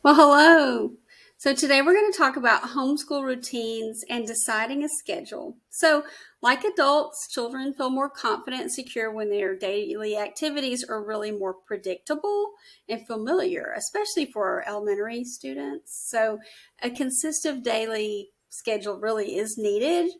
Well, hello. So today we're going to talk about homeschool routines and deciding a schedule. So, like adults, children feel more confident and secure when their daily activities are really more predictable and familiar, especially for our elementary students. So, a consistent daily schedule really is needed,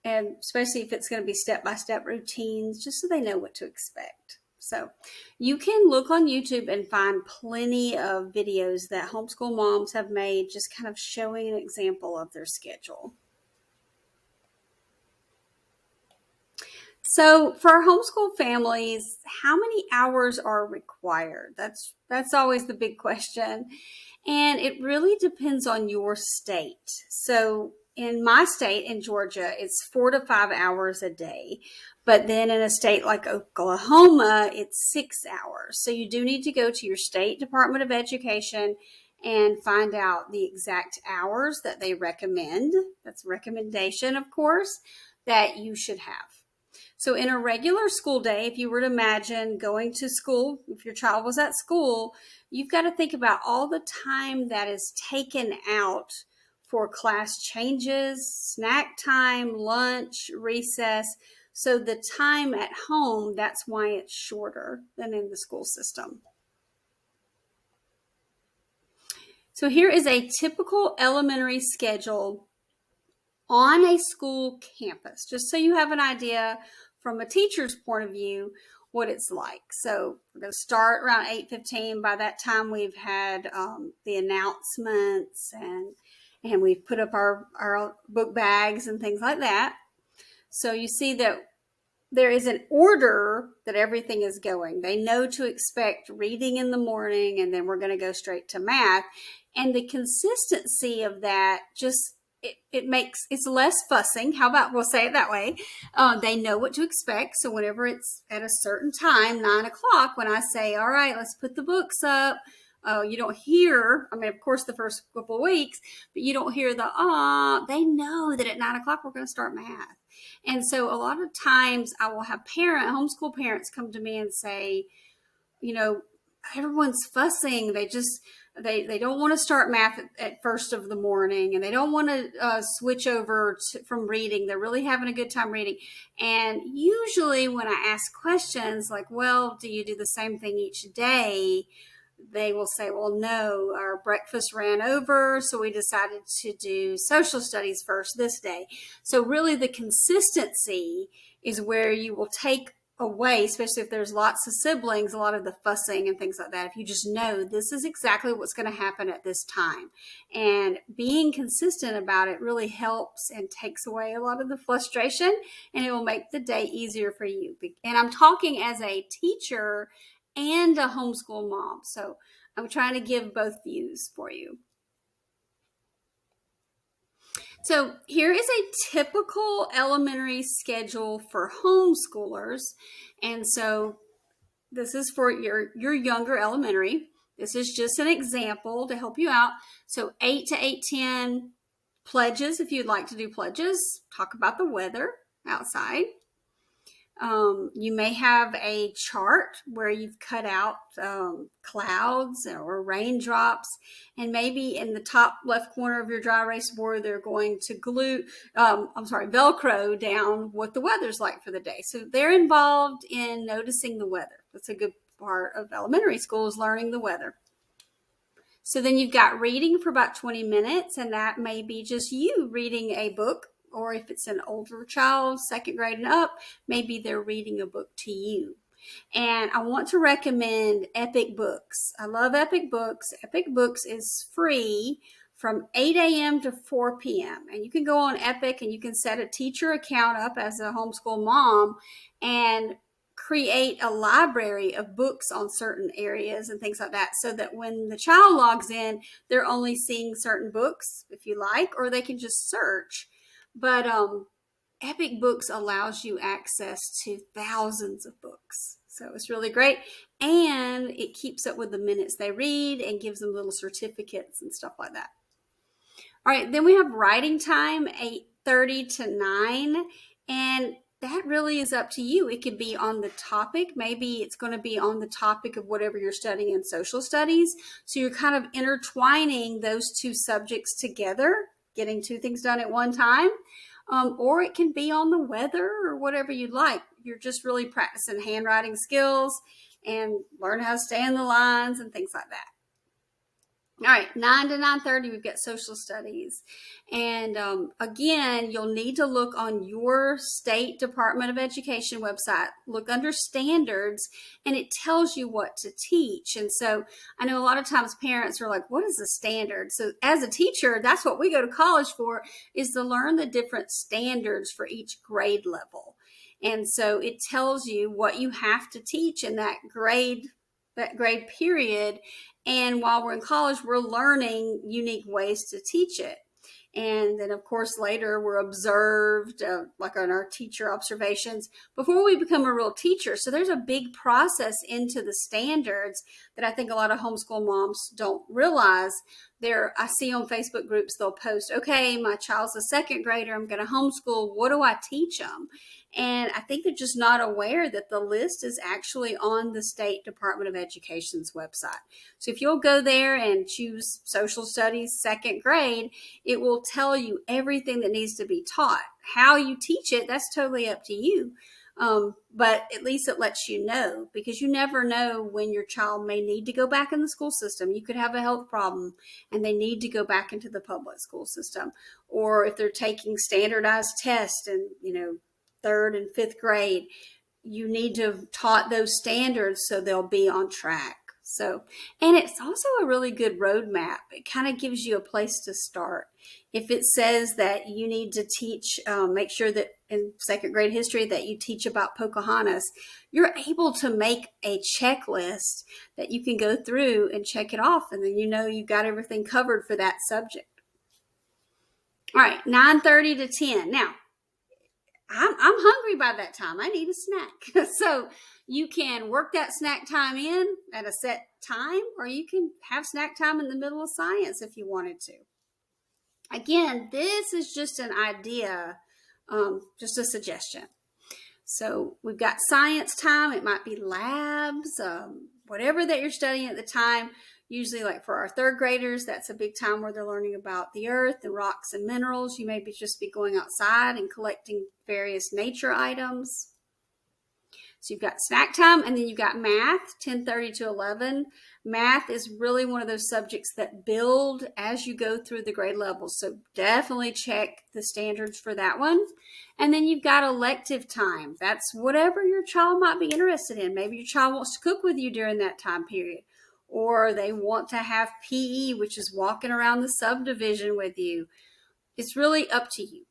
and especially if it's going to be step by step routines, just so they know what to expect. So, you can look on YouTube and find plenty of videos that homeschool moms have made, just kind of showing an example of their schedule. So for homeschool families, how many hours are required? That's always the big question. And it really depends on your state. So in my state in Georgia, it's 4 to 5 hours a day. But then in a state like Oklahoma, it's 6 hours. So you do need to go to your state Department of Education and find out the exact hours that they recommend. That's a recommendation, of course, that you should have. So, in a regular school day, if you were to imagine going to school, if your child was at school, you've got to think about all the time that is taken out for class changes, snack time, lunch, recess. So, the time at home, that's why it's shorter than in the school system. So, here is a typical elementary schedule on a school campus, just so you have an idea from a teacher's point of view what it's like. So we're going to start around 8:15. By that time, we've had the announcements and we've put up our book bags and things like that. So you see that there is an order that everything is going. They know to expect reading in the morning, and then we're going to go straight to math. And the consistency of that just it makes it's less fussing. How about we'll say it that way? They know what to expect. So whenever it's at a certain time, 9 o'clock, when I say, "All right, let's put the books up," you don't hear. I mean, of course, the first couple of weeks, but you don't hear the ah. They know that at 9 o'clock we're going to start math. And so a lot of times I will have homeschool parents come to me and say, you know, everyone's fussing. They don't want to start math at first of the morning, and they don't want to switch over from reading. They're really having a good time reading. And usually when I ask questions like, well, do you do the same thing each day? They will say, well, no, our breakfast ran over, so we decided to do social studies first this day. So really the consistency is where you will take away, especially if there's lots of siblings, a lot of the fussing and things like that. If you just know this is exactly what's going to happen at this time, and being consistent about it really helps and takes away a lot of the frustration, and it will make the day easier for you. And I'm talking as a teacher and a homeschool mom. So I'm trying to give both views for you. So here is a typical elementary schedule for homeschoolers. And so this is for your younger elementary. This is just an example to help you out. So 8 to 8:10 pledges, if you'd like to do pledges, talk about the weather outside. You may have a chart where you've cut out clouds or raindrops, and maybe in the top left corner of your dry erase board, they're going to Velcro down what the weather's like for the day. So they're involved in noticing the weather. That's a good part of elementary school, is learning the weather. So then you've got reading for about 20 minutes, and that may be just you reading a book. Or if it's an older child, second grade and up, maybe they're reading a book to you. And I want to recommend Epic Books. I love Epic Books. Epic Books is free from 8 a.m. to 4 p.m. And you can go on Epic and you can set a teacher account up as a homeschool mom and create a library of books on certain areas and things like that, so that when the child logs in, they're only seeing certain books, if you like, or they can just search. But Epic Books allows you access to thousands of books. So it's really great. And it keeps up with the minutes they read and gives them little certificates and stuff like that. All right, then we have writing time, 8:30 to 9. And that really is up to you. It could be on the topic. Maybe it's going to be on the topic of whatever you're studying in social studies. So you're kind of intertwining those two subjects together, getting two things done at one time. Or it can be on the weather or whatever you'd like. You're just really practicing handwriting skills and learn how to stay in the lines and things like that. All right, 9 to 9:30, we've got social studies. And again, you'll need to look on your state Department of Education website, look under standards, and it tells you what to teach. And so I know a lot of times parents are like, what is a standard? So as a teacher, that's what we go to college for, is to learn the different standards for each grade level. And so it tells you what you have to teach in that grade period. And while we're in college, we're learning unique ways to teach it. And then, of course, later we're observed, like on our teacher observations, before we become a real teacher. So there's a big process into the standards that I think a lot of homeschool moms don't realize. I see on Facebook groups, they'll post, okay, my child's a second grader, I'm going to homeschool. What do I teach them? And I think they're just not aware that the list is actually on the State Department of Education's website. So if you'll go there and choose social studies second grade, it will tell you everything that needs to be taught. How you teach it, that's totally up to you. But at least it lets you know, because you never know when your child may need to go back in the school system. You could have a health problem and they need to go back into the public school system. Or if they're taking standardized tests in, third and fifth grade, you need to have taught those standards so they'll be on track. So, and it's also a really good roadmap. It kind of gives you a place to start. If it says that you need to teach, make sure that in second grade history that you teach about Pocahontas, you're able to make a checklist that you can go through and check it off. And then you've got everything covered for that subject. All right, 9:30 to 10. Now, I'm hungry by that time. I need a snack. So you can work that snack time in at a set time, or you can have snack time in the middle of science if you wanted to. Again, this is just an idea, just a suggestion. So we've got science time. It might be labs, whatever that you're studying at the time. Usually, like for our third graders, that's a big time where they're learning about the earth and rocks and minerals. You may just be going outside and collecting various nature items. So you've got snack time, and then you've got math, 10:30 to 11. Math is really one of those subjects that build as you go through the grade levels. So definitely check the standards for that one. And then you've got elective time. That's whatever your child might be interested in. Maybe your child wants to cook with you during that time period, or they want to have PE, which is walking around the subdivision with you. It's really up to you.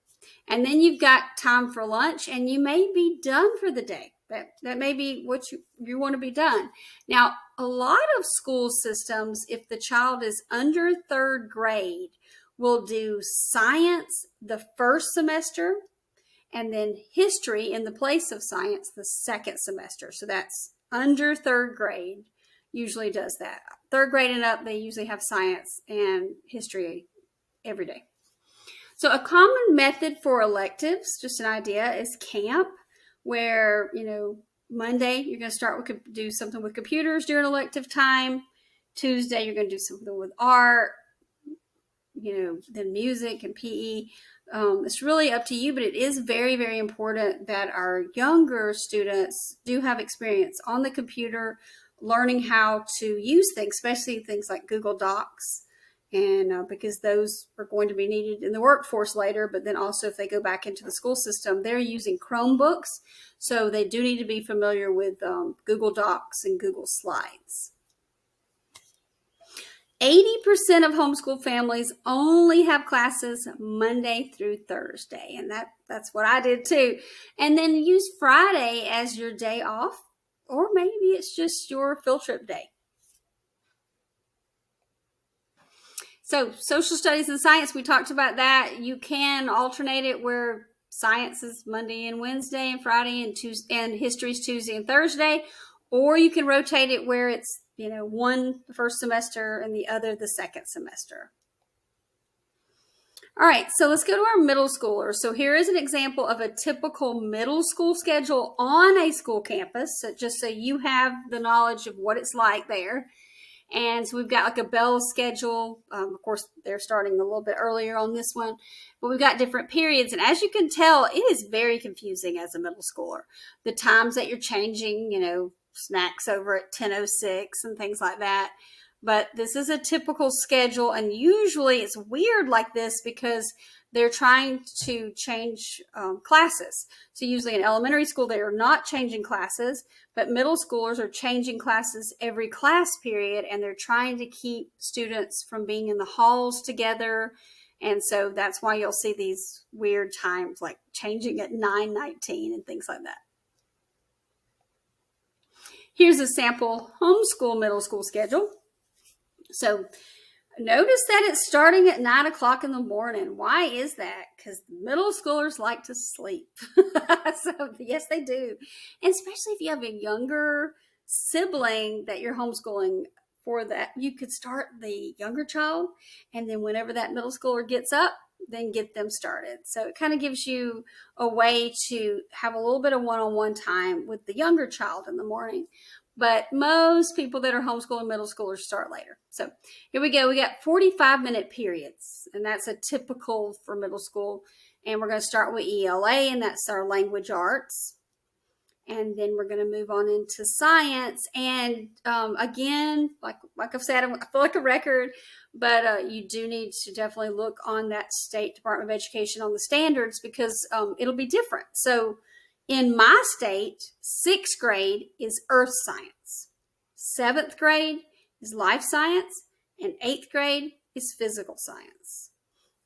And then you've got time for lunch, and you may be done for the day. That may be what you want to be done. Now, a lot of school systems, if the child is under third grade, will do science the first semester and then history in the place of science the second semester. So that's under third grade usually does that. Third grade and up, they usually have science and history every day. So a common method for electives, just an idea, is camp, where, Monday you're going to do something with computers during elective time. Tuesday you're going to do something with art, then music and PE. It's really up to you, but it is very, very important that our younger students do have experience on the computer, learning how to use things, especially things like Google Docs. And because those are going to be needed in the workforce later, but then also if they go back into the school system, they're using Chromebooks. So they do need to be familiar with Google Docs and Google Slides. 80% of homeschool families only have classes Monday through Thursday. And that's what I did too. And then use Friday as your day off, or maybe it's just your field trip day. So social studies and science, we talked about that. You can alternate it where science is Monday and Wednesday and Friday and Tuesday, and history is Tuesday and Thursday. Or you can rotate it where it's, one the first semester and the other the second semester. All right, so let's go to our middle schoolers. So here is an example of a typical middle school schedule on a school campus, so just so you have the knowledge of what it's like there. And so we've got like a bell schedule. Of course, they're starting a little bit earlier on this one, but we've got different periods. And as you can tell, it is very confusing as a middle schooler. The times that you're changing, snacks over at 10:06 and things like that. But this is a typical schedule, and usually it's weird like this because they're trying to change classes. So usually in elementary school, they are not changing classes, but middle schoolers are changing classes every class period, and they're trying to keep students from being in the halls together. And so that's why you'll see these weird times like changing at 9:19 and things like that. Here's a sample homeschool middle school schedule. So notice that it's starting at 9 o'clock in the morning. Why is that? Because middle schoolers like to sleep. So yes, they do. And especially if you have a younger sibling that you're homeschooling, for that, you could start the younger child, and then whenever that middle schooler gets up, then get them started. So it kind of gives you a way to have a little bit of one-on-one time with the younger child in the morning. But most people that are homeschooling middle schoolers start later. So here we go. We got 45-minute periods, and that's a typical for middle school. And we're going to start with ELA, and that's our language arts. And then we're going to move on into science. And again, like I've said, I feel like a record, but you do need to definitely look on that State Department of Education on the standards, because it'll be different. So in my state, 6th grade is earth science, 7th grade is life science, and 8th grade is physical science.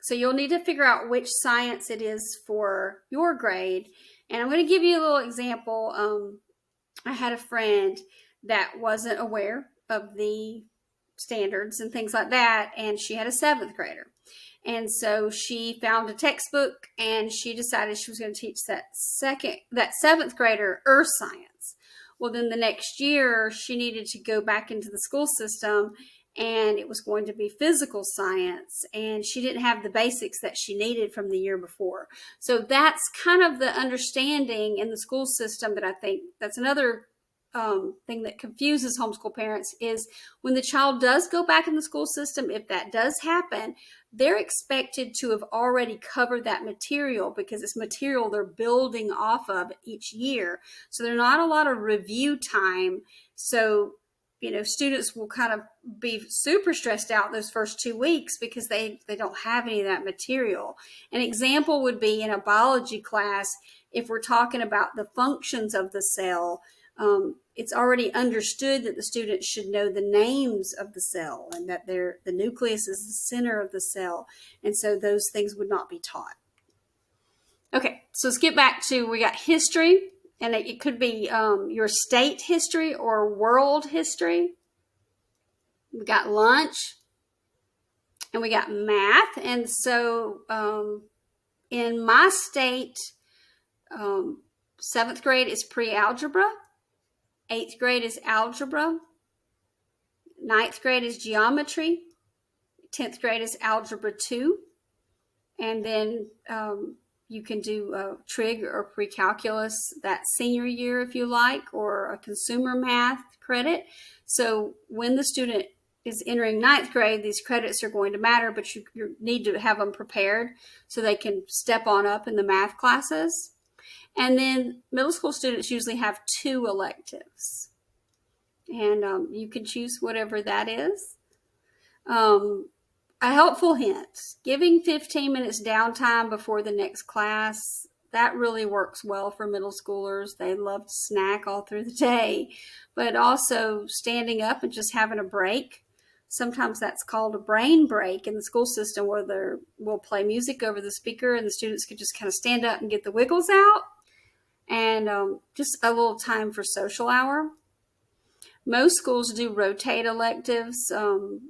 So you'll need to figure out which science it is for your grade. And I'm going to give you a little example. I had a friend that wasn't aware of the standards and things like that, and she had a 7th grader. And so she found a textbook, and she decided she was going to teach that 7th grader earth science. Well, then the next year she needed to go back into the school system, and it was going to be physical science, and she didn't have the basics that she needed from the year before. So that's kind of the understanding in the school system that I think that's another thing that confuses homeschool parents, is when the child does go back in the school system, if that does happen, they're expected to have already covered that material, because it's material they're building off of each year. So there's not a lot of review time. So students will kind of be super stressed out those first 2 weeks because they don't have any of that material. An example would be in a biology class, if we're talking about the functions of the cell, it's already understood that the students should know the names of the cell, and that the nucleus is the center of the cell. And so those things would not be taught. Okay, so let's get back to, we got history. And it could be your state history or world history. We got lunch, and we got math. And so in my state, 7th grade is pre-algebra, 8th grade is algebra, 9th grade is geometry, 10th grade is algebra 2, and then you can do trig or pre-calculus that senior year if you like, or a consumer math credit. So when the student is entering 9th grade, these credits are going to matter, but you need to have them prepared so they can step on up in the math classes. And then middle school students usually have 2 electives, and you can choose whatever that is. A helpful hint, giving 15 minutes downtime before the next class, that really works well for middle schoolers. They love to snack all through the day, but also standing up and just having a break. Sometimes that's called a brain break in the school system, where we'll play music over the speaker and the students can just kind of stand up and get the wiggles out, and just a little time for social hour. Most schools do rotate electives,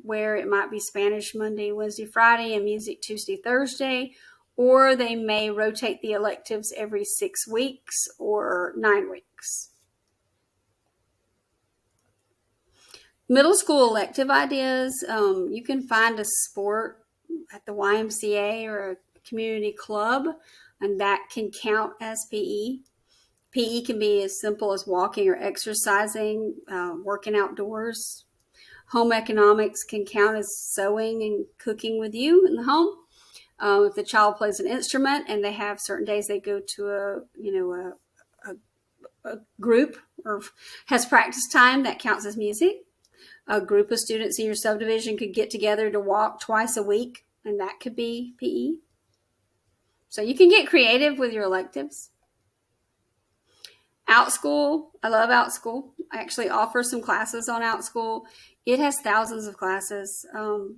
where it might be Spanish Monday, Wednesday, Friday, and music Tuesday, Thursday, or they may rotate the electives every 6 weeks or 9 weeks. Middle school elective ideas, you can find a sport at the YMCA or a community club, and that can count as PE. PE can be as simple as walking or exercising, working outdoors. Home economics can count as sewing and cooking with you in the home. If the child plays an instrument and they have certain days they go to a group or has practice time, that counts as music. A group of students in your subdivision could get together to walk twice a week, and that could be PE. So you can get creative with your electives. Outschool, I love Outschool. I actually offer some classes on Outschool. It has thousands of classes.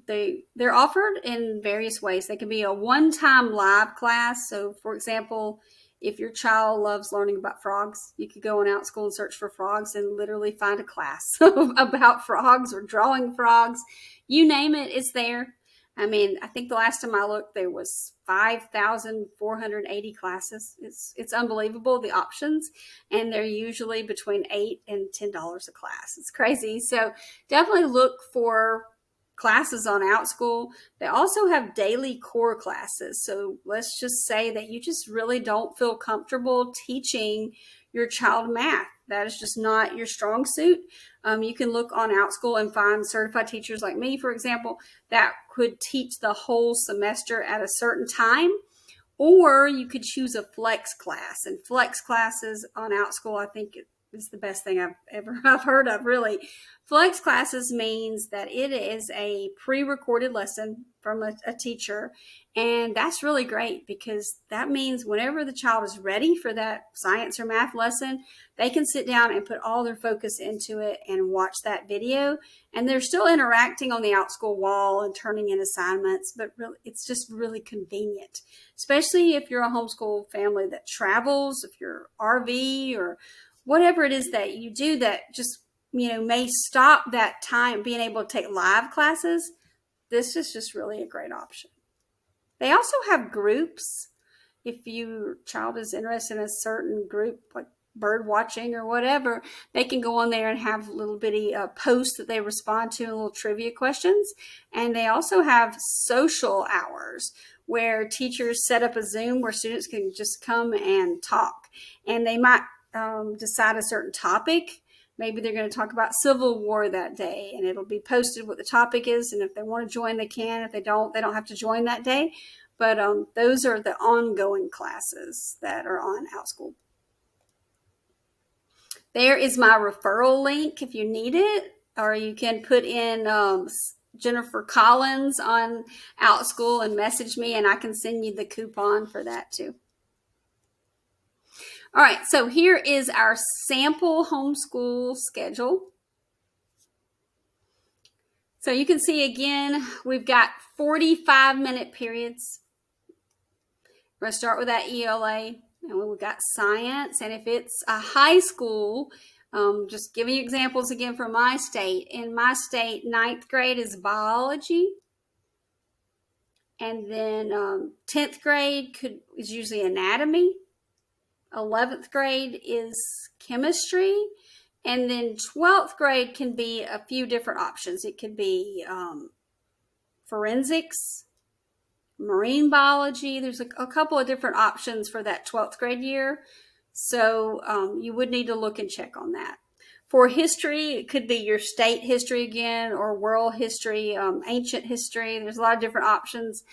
They're offered in various ways. They can be a one-time live class. So, for example, if your child loves learning about frogs, you could go on Outschool and search for frogs and literally find a class about frogs or drawing frogs. You name it, it's there. I mean, I think the last time I looked, there was 5,480 classes. It's unbelievable, the options, and they're usually between $8 and $10 a class. It's crazy. So definitely look for classes on Outschool. They also have daily core classes. So let's just say that you just really don't feel comfortable teaching your child math. That is just not your strong suit. You can look on Outschool and find certified teachers like me, for example, that could teach the whole semester at a certain time. Or you could choose a flex class. And flex classes on Outschool, I think, is the best thing I've heard of, really. Flex classes means that it is a pre-recorded lesson from a teacher, and that's really great because that means whenever the child is ready for that science or math lesson, they can sit down and put all their focus into it and watch that video, and they're still interacting on the Outschool wall and turning in assignments, but really, it's just really convenient, especially if you're a homeschool family that travels, if you're RV or whatever it is that you do that just, may stop that time being able to take live classes. This is just really a great option. They also have groups. If your child is interested in a certain group, like bird watching or whatever, they can go on there and have little bitty posts that they respond to and little trivia questions. And they also have social hours where teachers set up a Zoom where students can just come and talk. And they might decide a certain topic. Maybe they're going to talk about Civil War that day, and it'll be posted what the topic is. And if they want to join, they can. If they don't have to join that day. But those are the ongoing classes that are on Outschool. There is my referral link if you need it, or you can put in Jennifer Collins on Outschool and message me, and I can send you the coupon for that too. All right, so here is our sample homeschool schedule. So you can see again, we've got 45-minute periods. We're going to start with that ELA, and we've got science. And if it's a high school, just giving you examples again from my state. In my state, 9th grade is biology. And then 10th grade is usually anatomy. 11th grade is chemistry, and then 12th grade can be a few different options. It could be forensics, marine biology. There's a couple of different options for that 12th grade year, so you would need to look and check on that. For history, it could be your state history again, or world history, ancient history. There's a lot of different options.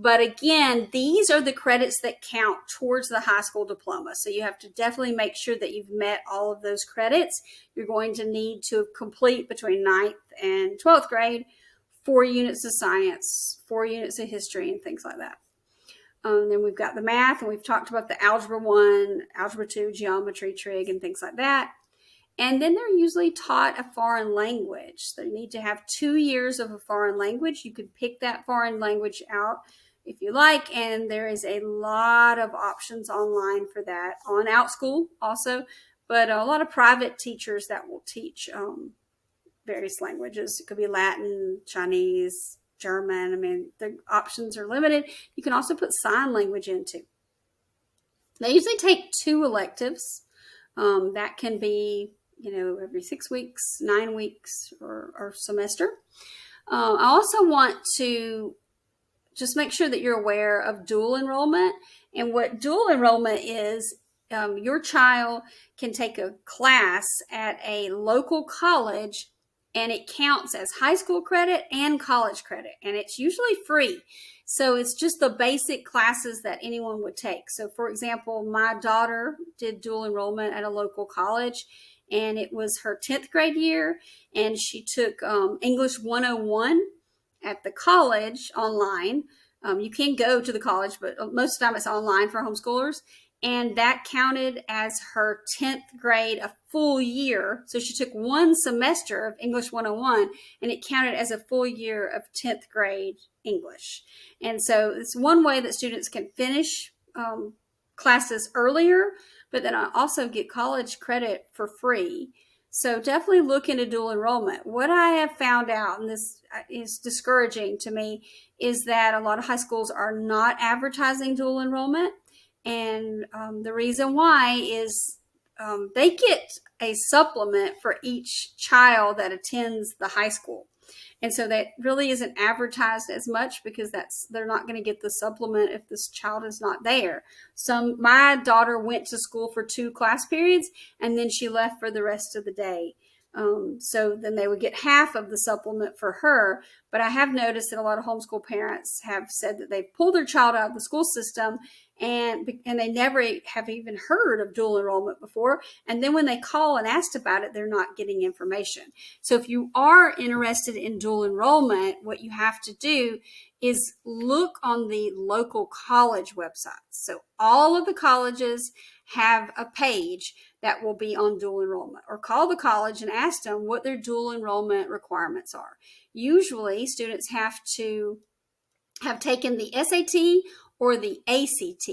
But again, these are the credits that count towards the high school diploma. So you have to definitely make sure that you've met all of those credits. You're going to need to complete between 9th and 12th grade 4 units of science, 4 units of history, and things like that. Then we've got the math, and we've talked about the Algebra 1, Algebra 2, geometry, trig, and things like that. And then they're usually taught a foreign language. They need to have 2 years of a foreign language. You could pick that foreign language out if you like, and there is a lot of options online for that on Outschool also, but a lot of private teachers that will teach various languages. It could be Latin, Chinese, German. I mean, the options are limited. You can also put sign language in too. They usually take 2 electives. That can be, every 6 weeks, 9 weeks, or semester. I also want to just make sure that you're aware of dual enrollment. And what dual enrollment is, your child can take a class at a local college and it counts as high school credit and college credit, and it's usually free. So it's just the basic classes that anyone would take. So for example, my daughter did dual enrollment at a local college, and it was her 10th grade year, and she took English 101 at the college online. You can go to the college, but most of the time it's online for homeschoolers. And that counted as her 10th grade, a full year. So she took one semester of English 101, and it counted as a full year of 10th grade English. And so it's one way that students can finish classes earlier, but then I also get college credit for free. So definitely look into dual enrollment. What I have found out, and this is discouraging to me, is that a lot of high schools are not advertising dual enrollment. And the reason why is they get a supplement for each child that attends the high school. And so that really isn't advertised as much because they're not going to get the supplement if this child is not there. My daughter went to school for 2 class periods and then she left for the rest of the day. So then they would get half of the supplement for her. But I have noticed that a lot of homeschool parents have said that they've pulled their child out of the school system and they never have even heard of dual enrollment before. And then when they call and asked about it, they're not getting information. So if you are interested in dual enrollment, what you have to do is look on the local college websites. So all of the colleges have a page that will be on dual enrollment, or call the college and ask them what their dual enrollment requirements are. Usually students have to have taken the SAT or the ACT.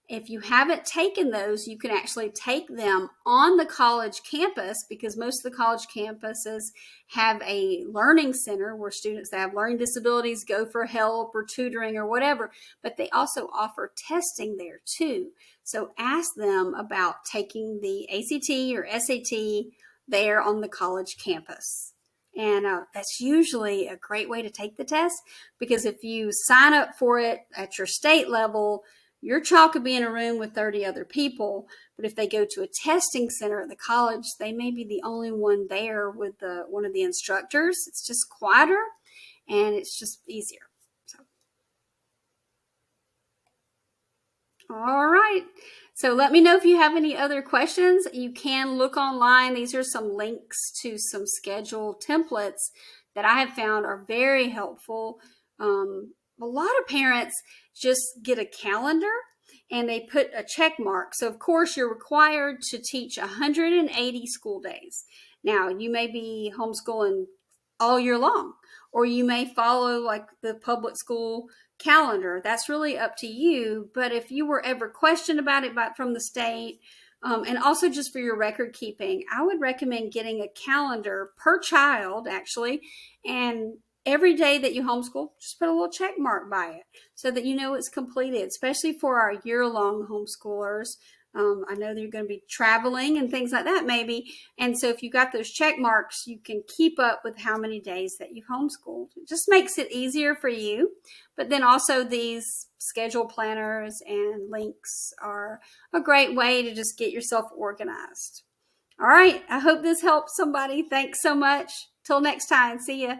If you haven't taken those, you can actually take them on the college campus, because most of the college campuses have a learning center where students that have learning disabilities go for help or tutoring or whatever, but they also offer testing there too. So ask them about taking the ACT or SAT there on the college campus. And that's usually a great way to take the test, because if you sign up for it at your state level, your child could be in a room with 30 other people, but if they go to a testing center at the college, they may be the only one there with one of the instructors. It's just quieter and it's just easier. So. All right. So let me know if you have any other questions. You can look online. These are some links to some schedule templates that I have found are very helpful. A lot of parents just get a calendar and they put a check mark. So of course you're required to teach 180 school days. Now you may be homeschooling all year long, or you may follow like the public school calendar. That's really up to you. But if you were ever questioned about it from the state, and also just for your record keeping, I would recommend getting a calendar per child actually, and every day that you homeschool, just put a little check mark by it so that you know it's completed, especially for our year-long homeschoolers. I know they're going to be traveling and things like that maybe. And so if you got those check marks, you can keep up with how many days that you've homeschooled. It just makes it easier for you. But then also these schedule planners and links are a great way to just get yourself organized. All right. I hope this helps somebody. Thanks so much. Till next time. See ya.